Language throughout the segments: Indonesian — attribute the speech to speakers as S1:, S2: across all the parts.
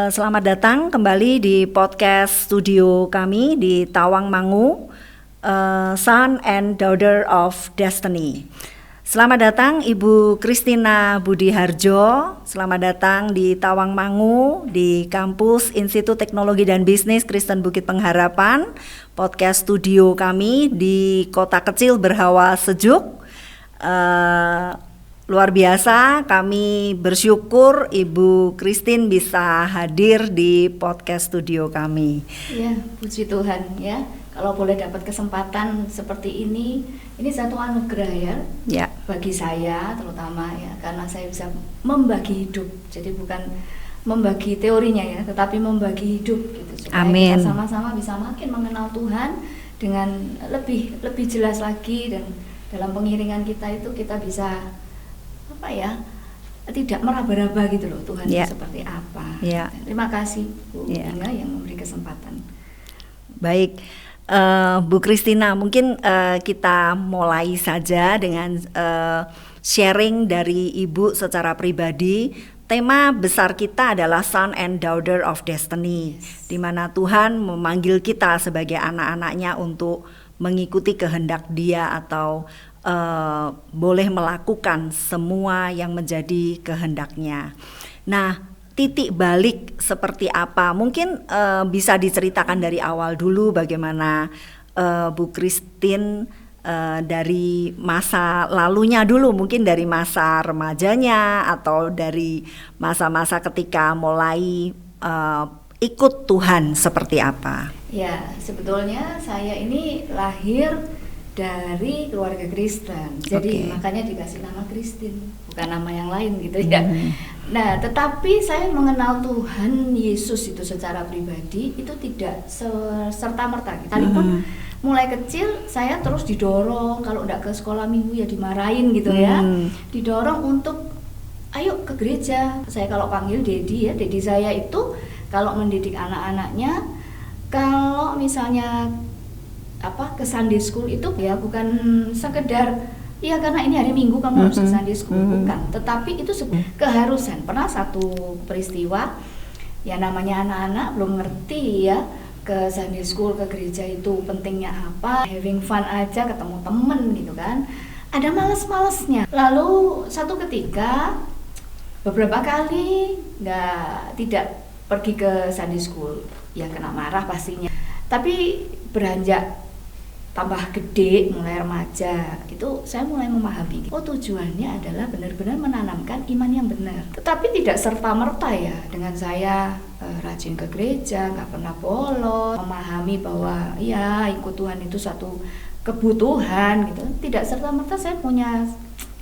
S1: Selamat datang kembali di podcast studio kami di Tawangmangu, Son and Daughter of Destiny. Selamat datang Ibu Christina Budi Harjo. Selamat datang di Tawangmangu di kampus Institut Teknologi dan Bisnis Kristen Bukit Pengharapan. Podcast studio kami di kota kecil berhawa sejuk. Luar biasa, kami bersyukur Ibu Christine bisa hadir di podcast studio kami.
S2: Ya, puji Tuhan ya. Kalau boleh dapat kesempatan seperti ini satu anugerah ya bagi saya terutama ya, karena saya bisa membagi hidup. Jadi bukan membagi teorinya ya, tetapi membagi hidup gitu. Supaya
S1: Amin.
S2: Kita sama-sama bisa makin mengenal Tuhan dengan lebih jelas lagi, dan dalam pengiringan kita itu kita bisa tidak meraba-raba gitu loh Tuhan itu seperti apa. Terima kasih Bu Inga yang memberi kesempatan.
S1: Baik, Bu Christina, mungkin kita mulai saja dengan sharing dari Ibu secara pribadi. Tema besar kita adalah Son and Daughter of Destiny, di mana Tuhan memanggil kita sebagai anak-anaknya untuk mengikuti kehendak Dia atau boleh melakukan semua yang menjadi kehendaknya. Nah, titik balik seperti apa? Mungkin bisa diceritakan dari awal dulu bagaimana Bu Christine dari masa lalunya dulu, mungkin dari masa remajanya atau dari masa-masa ketika mulai ikut Tuhan seperti apa?
S2: Ya, sebetulnya saya ini lahir dari keluarga Kristen, jadi makanya dikasih nama Christine, bukan nama yang lain gitu ya. Nah, tetapi saya mengenal Tuhan Yesus itu secara pribadi itu tidak serta-merta. Sekalipun mulai kecil saya terus didorong, kalau enggak ke sekolah minggu ya dimarahin gitu ya, didorong untuk ayo ke gereja. Saya kalau panggil Dedi saya itu kalau mendidik anak-anaknya, kalau misalnya ke Sunday School itu ya bukan sekedar ya karena ini hari Minggu kamu harus ke Sunday School, bukan, tetapi itu keharusan. Pernah satu peristiwa ya, namanya anak-anak belum ngerti ya ke Sunday School, ke gereja itu pentingnya apa, having fun aja, ketemu temen gitu kan, ada males-malesnya. Lalu satu ketika beberapa kali tidak pergi ke Sunday School, ya kena marah pastinya. Tapi beranjak tambah gede, mulai remaja, itu saya mulai memahami, tujuannya adalah benar-benar menanamkan iman yang benar. Tetapi tidak serta-merta ya, dengan saya rajin ke gereja, nggak pernah bolos, memahami bahwa ya ikut Tuhan itu satu kebutuhan gitu. Tidak serta-merta saya punya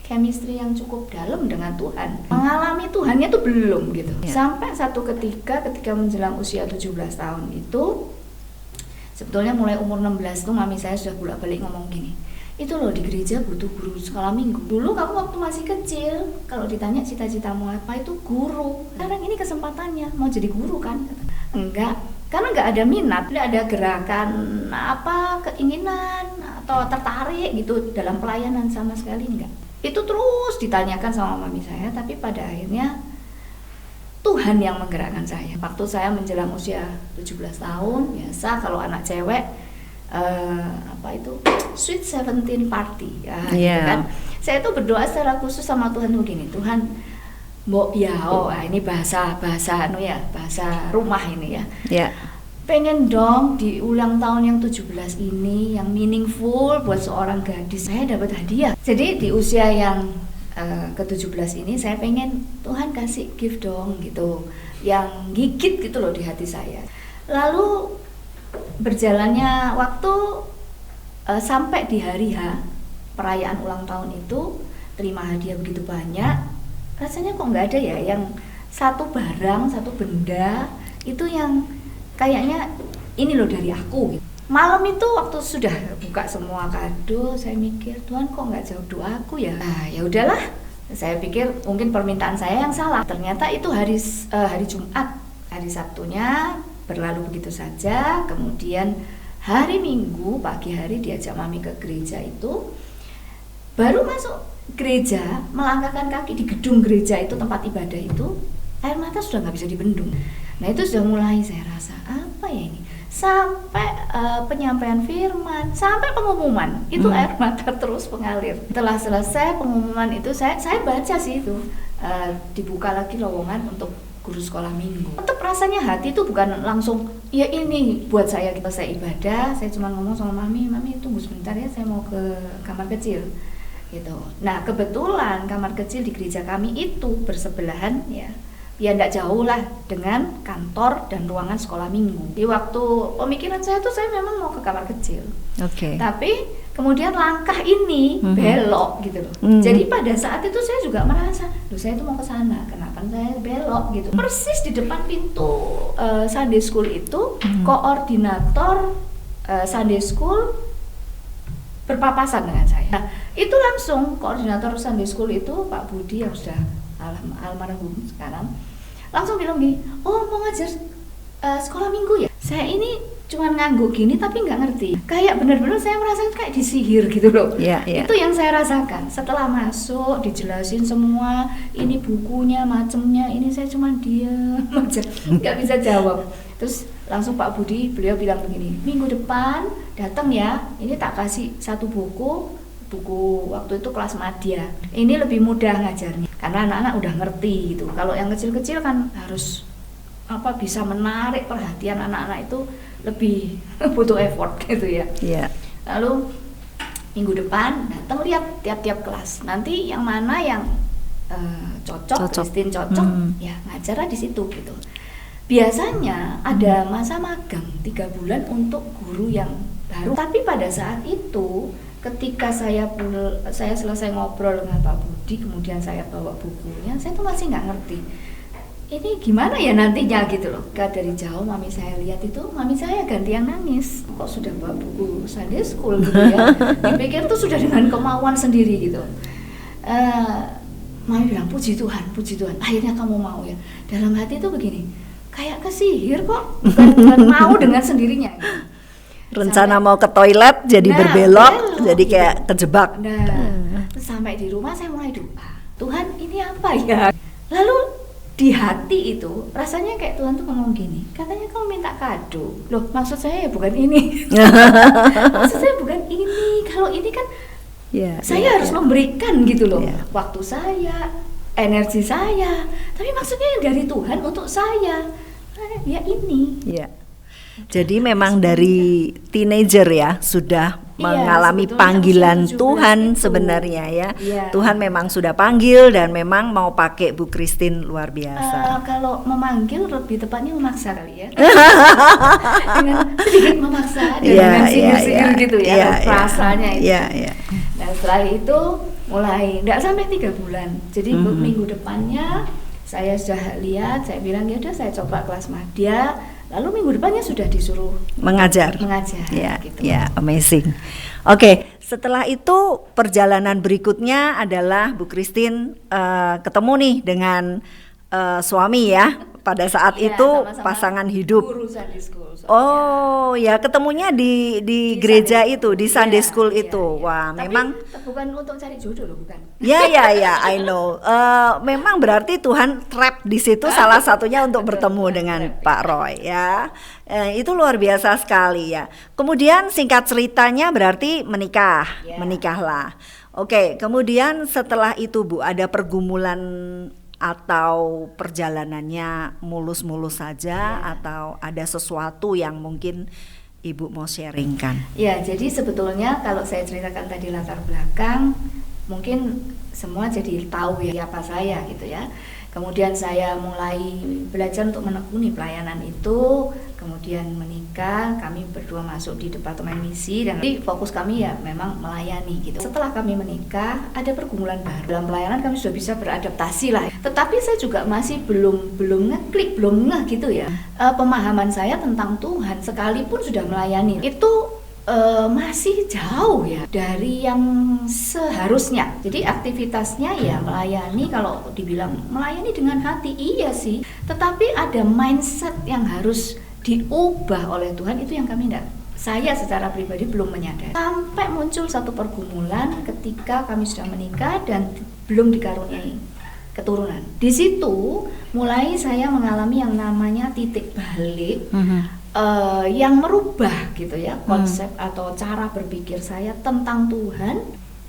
S2: chemistry yang cukup dalam dengan Tuhan. Mengalami Tuhannya tuh belum gitu. Sampai satu ketika menjelang usia 17 tahun itu, sebetulnya mulai umur 16 tuh mami saya sudah bolak-balik ngomong gini, itu loh di gereja butuh guru sekolah minggu. Dulu kamu waktu masih kecil, kalau ditanya cita-citamu apa, itu guru. Sekarang ini kesempatannya, mau jadi guru kan? Enggak, karena enggak ada minat, tidak ada gerakan keinginan atau tertarik gitu dalam pelayanan sama sekali, enggak. Itu terus ditanyakan sama mami saya, tapi pada akhirnya Tuhan yang menggerakkan saya. Waktu saya menjelang usia 17 tahun, biasa kalau anak cewek Sweet 17 party gitu kan. Saya itu berdoa secara khusus sama Tuhan begini, Tuhan, ini bahasa rumah ini ya. Pengen dong di ulang tahun yang 17 ini yang meaningful buat seorang gadis, saya dapat hadiah. Jadi di usia yang ke-17 ini saya pengen Tuhan kasih gift dong gitu, yang gigit gitu loh di hati saya. Lalu berjalannya waktu sampai di hari H perayaan ulang tahun itu, terima hadiah begitu banyak, rasanya kok nggak ada ya yang satu barang, satu benda itu yang kayaknya ini loh dari aku gitu. Malam itu waktu sudah buka semua kado, saya mikir, Tuhan kok nggak jawab doaku ya? Nah, ya udahlah, saya pikir mungkin permintaan saya yang salah. Ternyata itu hari Jumat, hari Sabtunya berlalu begitu saja. Kemudian hari Minggu pagi hari diajak mami ke gereja itu, baru masuk gereja, melangkahkan kaki di gedung gereja itu, tempat ibadah itu, air mata sudah nggak bisa dibendung. Nah itu sudah mulai saya rasa apa ya ini, sampai penyampaian firman, sampai pengumuman itu air mata terus mengalir. Setelah selesai pengumuman itu saya baca sih itu dibuka lagi lowongan untuk guru sekolah minggu. Tetap rasanya hati itu bukan langsung ya ini buat saya, kita saya ibadah, saya cuma ngomong sama mami tunggu sebentar ya, saya mau ke kamar kecil gitu. Nah kebetulan kamar kecil di gereja kami itu bersebelahan ya tidak jauh lah dengan kantor dan ruangan sekolah minggu. Di waktu pemikiran saya tuh saya memang mau ke kamar kecil. Tapi kemudian langkah ini belok gitu loh. Jadi pada saat itu saya juga merasa, loh saya tuh mau ke sana, kenapa saya belok gitu. Persis di depan pintu Sunday School itu koordinator Sunday School berpapasan dengan saya. Nah, itu langsung koordinator Sunday School itu Pak Budi yang sudah almarhum sekarang langsung bilang gini, oh mau ngajar sekolah minggu ya? Saya ini cuman ngangguk gini tapi nggak ngerti, kayak benar-benar saya merasa kayak disihir gitu loh. Itu yang saya rasakan setelah masuk, dijelasin semua ini bukunya macemnya, ini saya cuma diam aja nggak bisa jawab. Terus langsung Pak Budi, beliau bilang begini, minggu depan datang ya, ini tak kasih satu buku waktu itu kelas madya, ini lebih mudah ngajarnya karena anak-anak udah ngerti gitu. Kalau yang kecil-kecil kan harus bisa menarik perhatian anak-anak itu lebih butuh effort gitu ya. Lalu minggu depan datang lihat tiap-tiap kelas, nanti yang mana yang cocok. Christine cocok ya ngajar di situ gitu. Biasanya ada masa magang 3 bulan untuk guru yang baru, tapi pada saat itu ketika saya selesai ngobrol dengan Pak Budi, kemudian saya bawa bukunya, saya tuh masih nggak ngerti ini gimana ya nantinya gitu loh. Dari jauh mami saya lihat itu, mami saya ganti yang nangis, kok sudah bawa buku Sunday School gitu ya. Dipikir tuh sudah dengan kemauan sendiri gitu. Mami bilang puji Tuhan, akhirnya kamu mau ya. Dalam hati tuh begini, kayak kesihir kok, bukan mau dengan sendirinya gitu.
S1: Rencana mau ke toilet jadi berbelok, jadi kayak kejebak.
S2: Terus sampai di rumah saya mulai doa, Tuhan ini apa ya? Lalu di hati itu rasanya kayak Tuhan tuh ngomong gini, katanya kamu minta kado. Loh maksud saya ya bukan ini. Maksud saya bukan ini. Kalau ini kan saya harus memberikan gitu loh, waktu saya, energi saya. Tapi maksudnya yang dari Tuhan untuk saya, ya ini.
S1: Jadi memang dari teenager ya sudah mengalami panggilan Tuhan sebenarnya ya. Tuhan memang sudah panggil dan memang mau pakai Bu Christine luar biasa.
S2: Kalau memanggil lebih tepatnya memaksa kali ya. Dengan sedikit memaksa dan dengan sihir-sihir gitu ya, rasanya itu. Nah setelah itu mulai nggak sampai 3 bulan. Jadi minggu depannya saya sudah lihat, saya bilang ya udah saya coba kelas madya. Lalu minggu depannya sudah disuruh mengajar gitu.
S1: Amazing. Oke, setelah itu perjalanan berikutnya adalah Bu Christine ketemu nih dengan suami ya. Pada saat itu sama-sama pasangan hidup.
S2: Guru Sunday School.
S1: Ketemunya di gereja itu, di Sunday School itu. Wah,
S2: tapi
S1: memang
S2: bukan untuk cari jodoh loh, bukan.
S1: I know. Memang berarti Tuhan trap di situ salah satunya untuk bertemu dengan Pak Roy ya. Itu luar biasa sekali ya. Kemudian singkat ceritanya berarti menikahlah. Oke, kemudian setelah itu Bu, ada pergumulan atau perjalanannya mulus-mulus saja atau ada sesuatu yang mungkin Ibu mau sharingkan?
S2: Ya, jadi sebetulnya kalau saya ceritakan tadi latar belakang, mungkin semua jadi tahu ya apa saya gitu ya. Kemudian saya mulai belajar untuk menekuni pelayanan itu, kemudian menikah, kami berdua masuk di departemen misi dan fokus kami ya memang melayani gitu. Setelah kami menikah, ada pergumulan baru. Dalam pelayanan kami sudah bisa beradaptasi lah. Tetapi saya juga masih belum ngeklik, belum ngeh gitu ya. Pemahaman saya tentang Tuhan sekalipun sudah melayani itu masih jauh ya dari yang seharusnya. Jadi aktivitasnya ya melayani, kalau dibilang melayani dengan hati iya sih, tetapi ada mindset yang harus diubah oleh Tuhan, itu yang saya secara pribadi belum menyadari. Sampai muncul satu pergumulan ketika kami sudah menikah dan belum dikaruniai keturunan. Di situ mulai saya mengalami yang namanya titik balik yang merubah gitu ya konsep atau cara berpikir saya tentang Tuhan.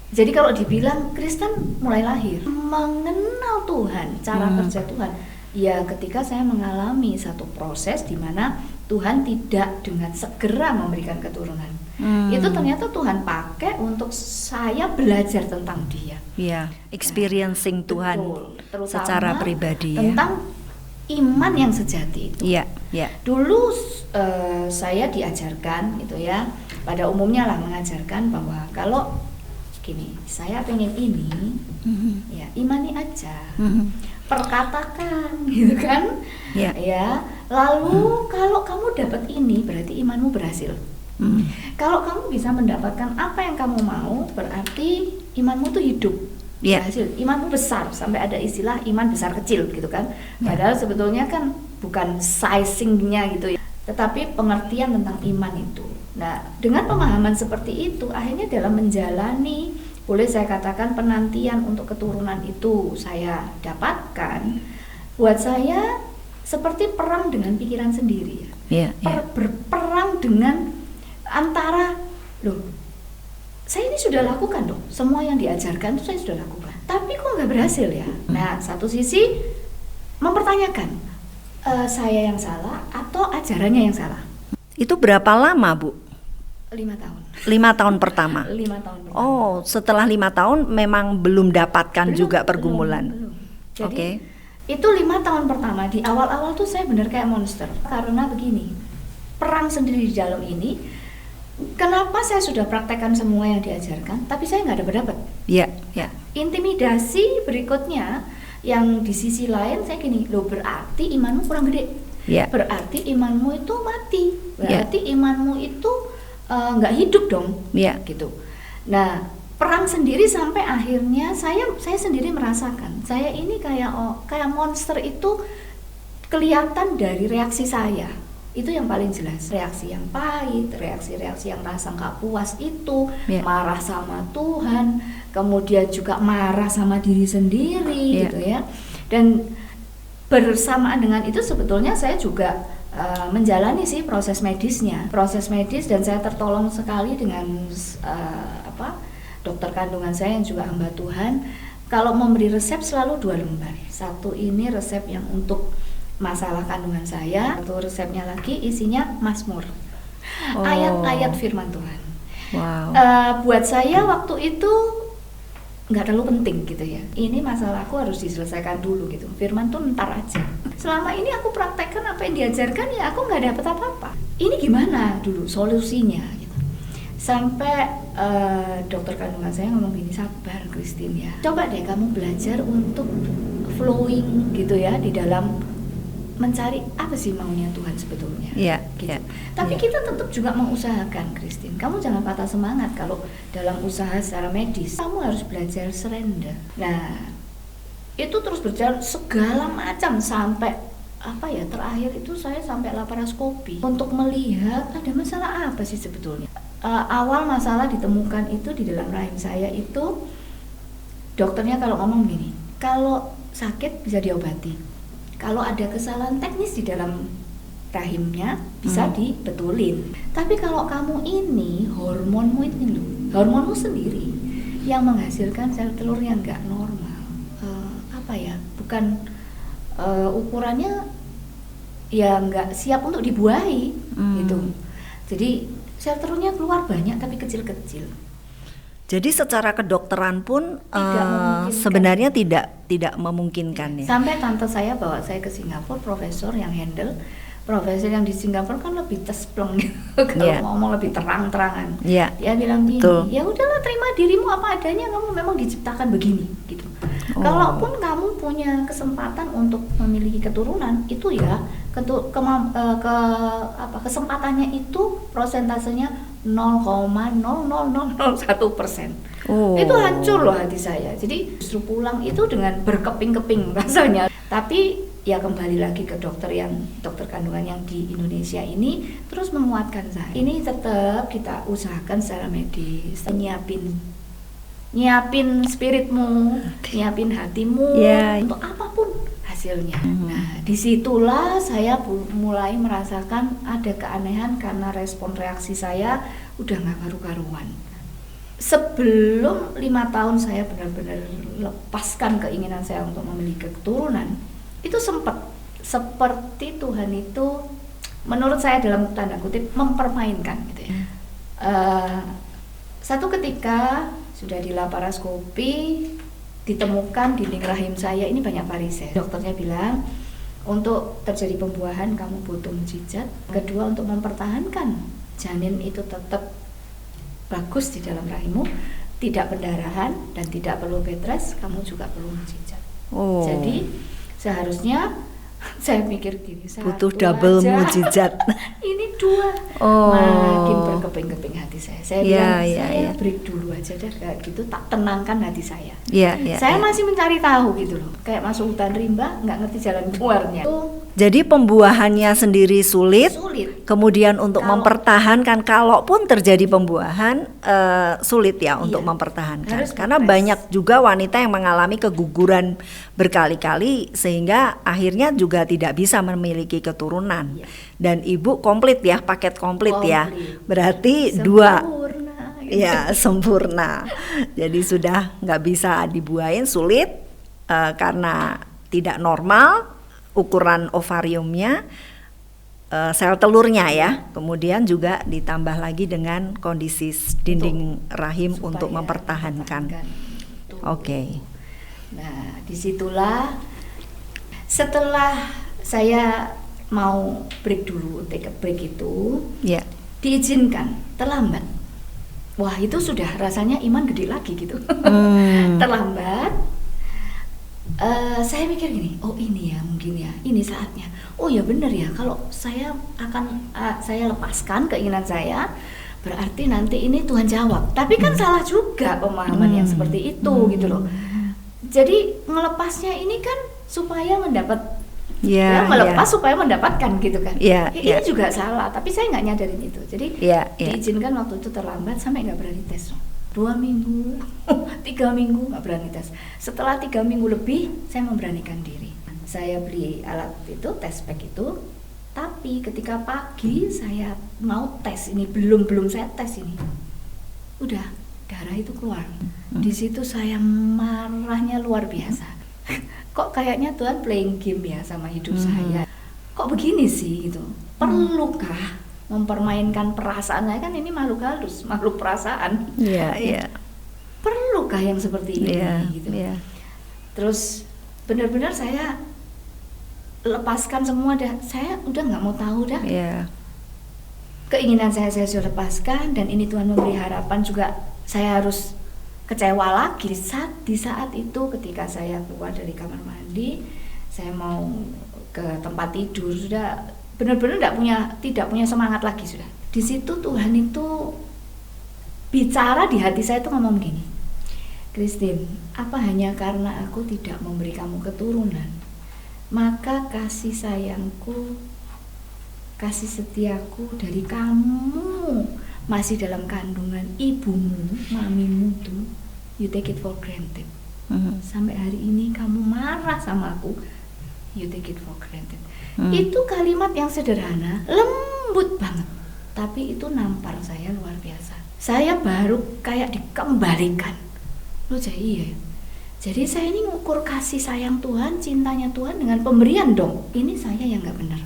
S2: Jadi kalau dibilang Kristen mulai lahir mengenal Tuhan, cara kerja Tuhan, ya ketika saya mengalami satu proses di mana Tuhan tidak dengan segera memberikan keturunan. Itu ternyata Tuhan pakai untuk saya belajar tentang Dia.
S1: Iya, experiencing Tuhan secara pribadi
S2: tentang iman yang sejati itu.
S1: Iya, iya.
S2: Dulu saya diajarkan gitu ya, pada umumnya lah mengajarkan bahwa kalau gini, saya pengen ini, ya imani aja, perkatakan gitu kan, ya. Lalu kalau kamu dapat ini berarti imanmu berhasil. Kalau kamu bisa mendapatkan apa yang kamu mau, berarti imanmu tuh hidup. Berhasil, imanmu besar, sampai ada istilah iman besar kecil gitu kan. Padahal sebetulnya kan bukan sizingnya gitu ya, tetapi pengertian tentang iman itu. Nah, dengan pemahaman seperti itu, akhirnya dalam menjalani, boleh saya katakan penantian untuk keturunan itu saya dapatkan, buat saya seperti perang dengan pikiran sendiri ya. Berperang dengan antara, loh, saya ini sudah lakukan dong, semua yang diajarkan itu saya sudah lakukan, tapi kok nggak berhasil ya. Nah, satu sisi mempertanyakan, saya yang salah atau ajarannya yang salah.
S1: Itu berapa lama, Bu?
S2: 5 tahun.
S1: 5 tahun pertama?
S2: 5 tahun pertama.
S1: Oh, setelah 5 tahun memang belum dapatkan juga pergumulan?
S2: Belum. Jadi, itu 5 tahun pertama, di awal-awal tuh saya benar kayak monster. Karena begini, perang sendiri di dalam ini, kenapa saya sudah praktekkan semua yang diajarkan, tapi saya nggak dapat.
S1: Iya, iya.
S2: Intimidasi berikutnya, yang di sisi lain saya gini, loh berarti imanmu kurang gede. Berarti imanmu itu mati. Berarti imanmu itu nggak hidup dong, gitu. Nah, perang sendiri sampai akhirnya saya sendiri merasakan, saya ini kayak monster itu kelihatan dari reaksi saya. Itu yang paling jelas, reaksi yang pahit, reaksi yang rasa nggak puas itu, marah sama Tuhan, kemudian juga marah sama diri sendiri, gitu ya. Dan bersamaan dengan itu sebetulnya saya juga menjalani sih proses medis, dan saya tertolong sekali dengan dokter kandungan saya yang juga hamba Tuhan. Kalau memberi resep selalu 2 lembar. Satu ini resep yang untuk masalah kandungan saya, satu resepnya lagi isinya Mazmur, ayat-ayat firman Tuhan. Buat saya waktu itu nggak terlalu penting gitu ya, ini masalahku harus diselesaikan dulu gitu, firman tuh ntar aja. Selama ini aku praktekkan apa yang diajarkan, ya aku nggak dapet apa-apa. Ini gimana dulu solusinya gitu. Sampai dokter kandungan saya ngomong gini, sabar Christine ya, coba deh kamu belajar untuk flowing gitu ya, di dalam mencari apa sih maunya Tuhan sebetulnya. Gitu. Tapi kita tetap juga mengusahakan, Christine. Kamu jangan patah semangat kalau dalam usaha secara medis. Kamu harus belajar surrender. Nah, itu terus berjalan segala macam sampai terakhir itu saya sampai laparoskopi untuk melihat ada masalah apa sih sebetulnya. Awal masalah ditemukan itu di dalam rahim saya itu, dokternya kalau ngomong gini, kalau sakit bisa diobati. Kalau ada kesalahan teknis di dalam rahimnya bisa dibetulin. Tapi kalau kamu ini hormonmu sendiri yang menghasilkan sel telur yang nggak normal. Bukan ukurannya ya nggak siap untuk dibuahi gitu. Jadi sel telurnya keluar banyak tapi kecil-kecil.
S1: Jadi secara kedokteran pun sebenarnya tidak memungkinkan ya.
S2: Sampai tante saya bawa saya ke Singapura, profesor yang handle. Profesor yang di Singapura kan lebih tespleng gitu. Kalau ngomong lebih terang-terangan. Dia bilang gini, ya udahlah terima dirimu apa adanya, kamu memang diciptakan begini gitu. Kalaupun kamu punya kesempatan untuk memiliki keturunan, itu ya kesempatannya itu prosentasenya 0,00001%. Itu hancur loh hati saya. Jadi justru pulang itu dengan berkeping-keping rasanya. Tapi ya kembali lagi ke dokter kandungan yang di Indonesia ini terus menguatkan saya. Ini tetap kita usahakan secara medis, nyiapin spiritmu, nyiapin hatimu untuk apapun hasilnya. Nah, disitulah saya mulai merasakan ada keanehan karena respon reaksi saya udah nggak karu-karuan. Sebelum 5 tahun saya benar-benar lepaskan keinginan saya untuk memiliki keturunan, itu sempat seperti Tuhan itu menurut saya dalam tanda kutip mempermainkan gitu ya. Satu ketika sudah di laparoskopi ditemukan dinding rahim saya ini banyak varises. Dokternya bilang untuk terjadi pembuahan kamu butuh mukjizat. Kedua, untuk mempertahankan janin itu tetap bagus di dalam rahimmu, tidak pendarahan dan tidak perlu bed rest, kamu juga perlu mukjizat. Jadi seharusnya saya pikir gini,
S1: butuh double mukjizat.
S2: Ini 2. Makin berkeping-keping hati saya. Saya bilang saya break dulu aja deh, kayak gitu tak tenangkan hati saya. Saya masih mencari tahu gitu loh, kayak masuk hutan rimba nggak ngerti jalan keluarnya.
S1: Jadi pembuahannya sendiri sulit. Kemudian untuk mempertahankan, kalaupun terjadi pembuahan sulit ya untuk mempertahankan. Karena banyak juga wanita yang mengalami keguguran berkali-kali sehingga akhirnya juga tidak bisa memiliki keturunan. Dan ibu komplit ya, paket komplit ya. Berarti
S2: sempurna,
S1: 2. Ya, sempurna. Jadi sudah nggak bisa dibuahin, sulit karena tidak normal ukuran ovariumnya, sel telurnya ya. Kemudian juga ditambah lagi dengan kondisi dinding rahim untuk mempertahankan. Oke.
S2: Nah, disitulah setelah saya mau break dulu, take a break itu diizinkan, terlambat. Wah, itu sudah rasanya iman gede lagi gitu. Terlambat. Saya mikir gini, oh ini ya mungkin ya, ini saatnya. Oh ya benar ya, kalau saya akan saya lepaskan keinginan saya, berarti nanti ini Tuhan jawab. Tapi kan salah juga pemahaman yang seperti itu gitu loh. Jadi melepasnya ini kan supaya mendapat melepas supaya mendapatkan gitu kan. Ini juga salah, tapi saya nggak nyadarin itu. Jadi diizinkan waktu itu terlambat sampai nggak berani tes. 2 minggu, 3 minggu nggak berani tes. Setelah 3 minggu lebih, saya memberanikan diri. Saya beli alat itu, tes pack itu. Tapi ketika pagi saya mau tes ini, belum saya tes ini, udah darah itu keluar. Di situ saya marahnya luar biasa. Kok kayaknya Tuhan playing game ya sama hidup saya? Kok begini sih gitu? Perlukah mempermainkan perasaan saya? Kan ini makhluk halus, makhluk perasaan. Perlukah yang seperti ini gitu? Terus benar-benar saya lepaskan semua dah. Saya udah nggak mau tahu dah. Keinginan saya sudah lepaskan, dan ini Tuhan memberi harapan juga. Saya harus kecewa lagi di saat itu ketika saya keluar dari kamar mandi, saya mau ke tempat tidur, sudah benar-benar tidak punya semangat lagi sudah. Di situ Tuhan itu bicara di hati saya itu ngomong gini, Christine, apa hanya karena aku tidak memberi kamu keturunan, maka kasih sayangku, kasih setiaku dari kamu masih dalam kandungan ibumu, mamimu tuh, you take it for granted. Sampai hari ini kamu marah sama aku, you take it for granted. Itu kalimat yang sederhana, lembut banget, tapi itu nampar saya luar biasa. Saya baru kayak dikembalikan. Loh, jadi iya. Jadi saya ini ngukur kasih sayang Tuhan, cintanya Tuhan dengan pemberian dong. Ini saya yang nggak benar.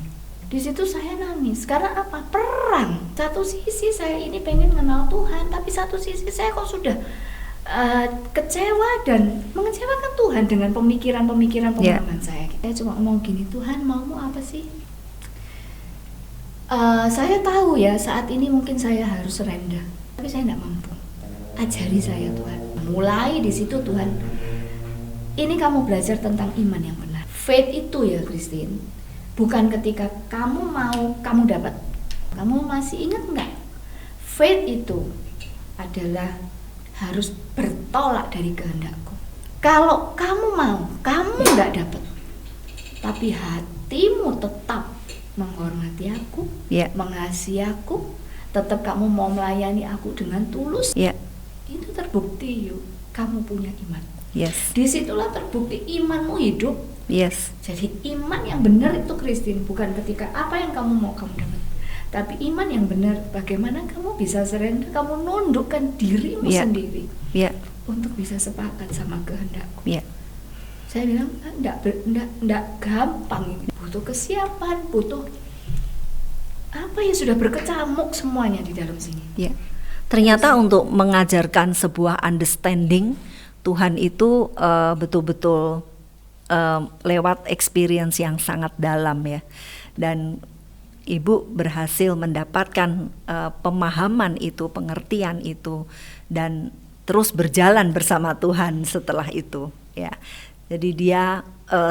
S2: Di situ saya nangis. Karena apa? Perang. Satu sisi saya ini pengen kenal Tuhan, tapi satu sisi saya kok sudah kecewa dan mengecewakan Tuhan dengan pemikiran-pemikiran pemahaman saya. Saya cuma ngomong gini, Tuhan maumu apa sih? Saya tahu ya saat ini mungkin saya harus rendah, tapi saya tidak mampu. Ajari saya Tuhan. Mulai di situ Tuhan, ini kamu belajar tentang iman yang benar. Faith itu ya Christine, bukan ketika kamu mau kamu dapat. Kamu masih ingat nggak? Faith itu adalah harus bertolak dari kehendakku. Kalau kamu mau, kamu nggak dapat, tapi hatimu tetap menghormati aku, mengasihi aku, tetap kamu mau melayani aku dengan tulus, itu terbukti yuk, kamu punya iman. Disitulah terbukti imanmu hidup.
S1: Yes.
S2: Jadi iman yang benar itu Christine, bukan ketika apa yang kamu mau kamu dapat, tapi iman yang benar bagaimana kamu bisa surrender, kamu nundukkan dirimu sendiri untuk bisa sepakat sama kehendakku. Saya bilang enggak gampang ini, butuh kesiapan, butuh apa yang sudah berkecamuk semuanya di dalam sini.
S1: Ternyata untuk mengajarkan sebuah understanding Tuhan itu betul-betul lewat experience yang sangat dalam ya, dan Ibu berhasil mendapatkan pemahaman itu, pengertian itu, dan terus berjalan bersama Tuhan setelah itu ya. Jadi dia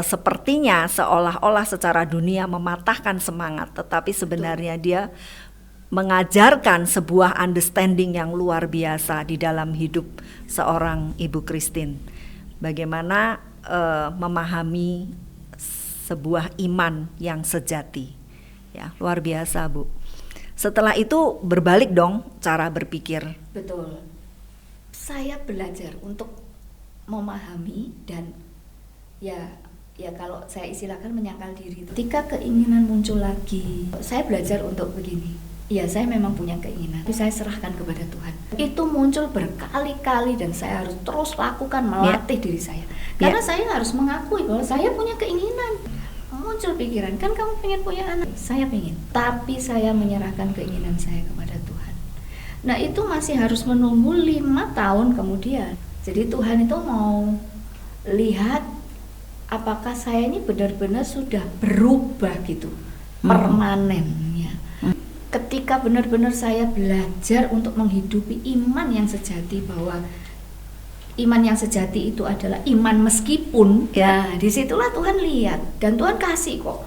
S1: sepertinya seolah-olah secara dunia mematahkan semangat, tetapi sebenarnya dia mengajarkan sebuah understanding yang luar biasa di dalam hidup seorang Ibu Christine. Bagaimana memahami sebuah iman yang sejati. Ya, luar biasa, Bu. Setelah itu berbalik dong cara berpikir.
S2: Betul. Saya belajar untuk memahami dan ya kalau saya istilahkan menyangkal diri. Ketika keinginan muncul lagi, saya belajar untuk begini. Ya, saya memang punya keinginan, tapi saya serahkan kepada Tuhan. Itu muncul berkali-kali dan saya harus terus lakukan, melatih diri saya. Karena saya harus mengakui bahwa saya punya keinginan. Muncul pikiran, kan kamu pengen punya anak? Saya pengen, tapi saya menyerahkan keinginan saya kepada Tuhan. Nah, itu masih harus menunggu 5 tahun kemudian. Jadi Tuhan itu mau lihat apakah saya ini benar-benar sudah berubah gitu, permanen. Ketika benar-benar saya belajar untuk menghidupi iman yang sejati, bahwa iman yang sejati itu adalah iman meskipun, ya disitulah Tuhan lihat dan Tuhan kasih kok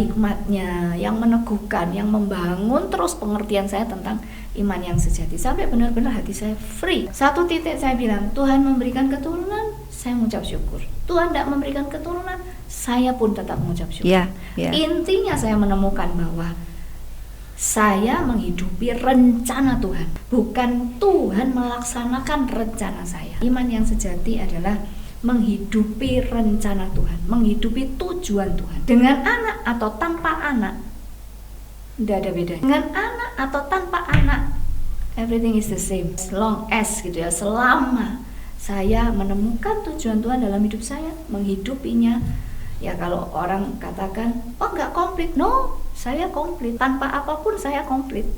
S2: hikmatnya yang meneguhkan, yang membangun terus pengertian saya tentang iman yang sejati sampai benar-benar hati saya free. Satu titik saya bilang, Tuhan memberikan keturunan, saya mengucap syukur. Tuhan tidak memberikan keturunan, saya pun tetap mengucap syukur. Intinya saya menemukan bahwa saya menghidupi rencana Tuhan, bukan Tuhan melaksanakan rencana saya. Iman yang sejati adalah menghidupi rencana Tuhan, menghidupi tujuan Tuhan. Dengan anak atau tanpa anak, tidak ada bedanya. Dengan anak atau tanpa anak, everything is the same. As long as gitu ya, selama saya menemukan tujuan Tuhan dalam hidup saya, menghidupinya. Ya kalau orang katakan, oh nggak komplit, no, saya komplit, tanpa apapun saya komplit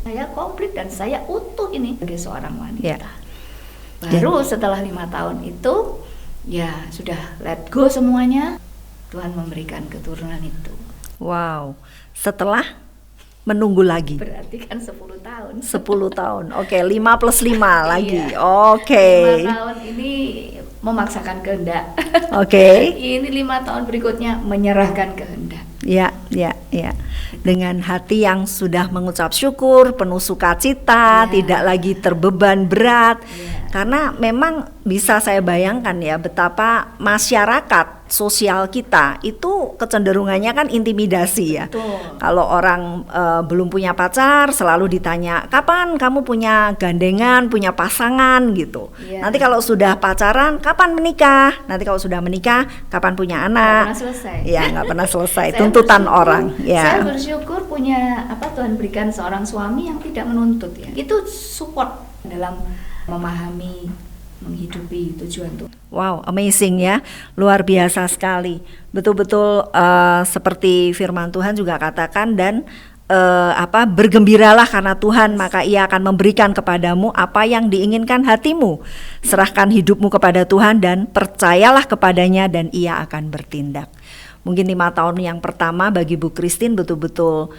S2: dan saya utuh ini sebagai seorang wanita. Baru setelah 5 tahun itu, ya sudah let go semuanya, Tuhan memberikan keturunan itu.
S1: Wow, setelah menunggu lagi.
S2: Berarti kan 10 tahun.
S1: 10 tahun, oke, 5 plus 5 lagi, oke.
S2: 5 tahun ini memaksakan kehendak. Ini 5 tahun berikutnya menyerahkan kehendak.
S1: Ya. Dengan hati yang sudah mengucap syukur, penuh sukacita, tidak lagi terbeban berat. Karena memang bisa saya bayangkan ya betapa masyarakat sosial kita itu kecenderungannya kan intimidasi ya. Kalau orang belum punya pacar selalu ditanya, kapan kamu punya gandengan, punya pasangan gitu. Nanti kalau sudah pacaran, kapan menikah? Nanti kalau sudah menikah, kapan punya anak?
S2: Nggak pernah selesai.
S1: Ya, nggak pernah selesai. Tuntutan orang.
S2: Saya bersyukur punya Tuhan berikan seorang suami yang tidak menuntut ya. Itu support dalam memahami, menghidupi tujuan Tuhan.
S1: Wow, amazing ya, luar biasa sekali. Betul-betul seperti firman Tuhan juga katakan, dan bergembiralah karena Tuhan, maka Ia akan memberikan kepadamu apa yang diinginkan hatimu. Serahkan hidupmu kepada Tuhan dan percayalah kepadanya dan Ia akan bertindak. Mungkin 5 tahun yang pertama bagi Bu Christine betul-betul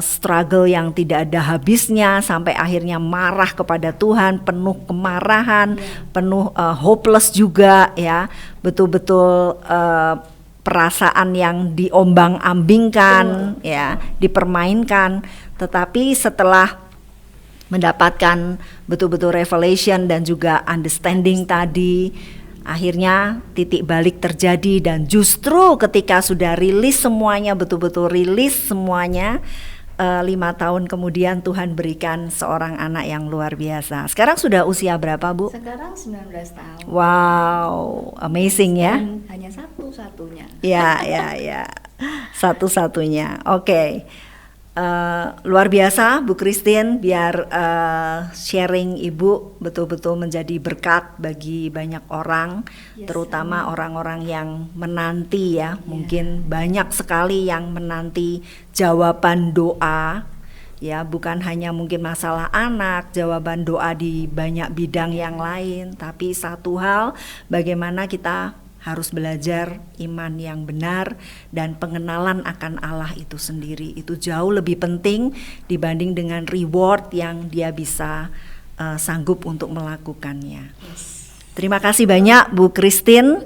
S1: struggle yang tidak ada habisnya, sampai akhirnya marah kepada Tuhan, penuh kemarahan, penuh hopeless juga ya, betul-betul perasaan yang diombang-ambingkan ya, dipermainkan. Tetapi setelah mendapatkan betul-betul revelation dan juga understanding tadi, akhirnya titik balik terjadi, dan justru ketika sudah rilis semuanya, betul-betul rilis semuanya, 5 tahun kemudian Tuhan berikan seorang anak yang luar biasa. Sekarang sudah usia berapa, Bu?
S2: Sekarang 19 tahun.
S1: Wow, amazing ya.
S2: Hanya 1 satu-satunya.
S1: Ya. Satu-satunya. Oke. Luar biasa Bu Christine, biar sharing Ibu betul-betul menjadi berkat bagi banyak orang, terutama orang-orang yang menanti ya. Mungkin banyak sekali yang menanti jawaban doa ya, bukan hanya mungkin masalah anak, jawaban doa di banyak bidang yang lain, tapi satu hal, bagaimana kita harus belajar iman yang benar dan pengenalan akan Allah itu sendiri. Itu jauh lebih penting dibanding dengan reward yang dia bisa sanggup untuk melakukannya. Terima kasih banyak Bu Christine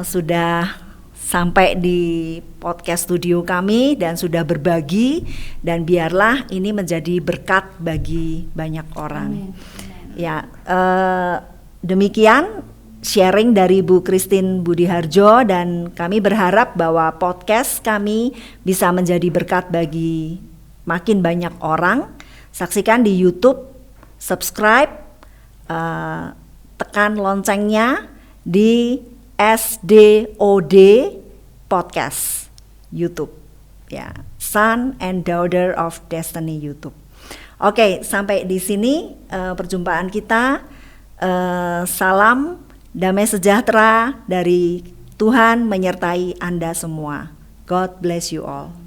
S1: sudah sampai di podcast studio kami dan sudah berbagi, dan biarlah ini menjadi berkat bagi banyak orang. Amin. Ya, demikian sharing dari Bu Christine Budiharjo, dan kami berharap bahwa podcast kami bisa menjadi berkat bagi makin banyak orang. Saksikan di YouTube, subscribe, tekan loncengnya di SDOD Podcast YouTube ya, Son and Daughter of Destiny YouTube. Oke, sampai di sini perjumpaan kita. Salam damai sejahtera dari Tuhan menyertai Anda semua. God bless you all.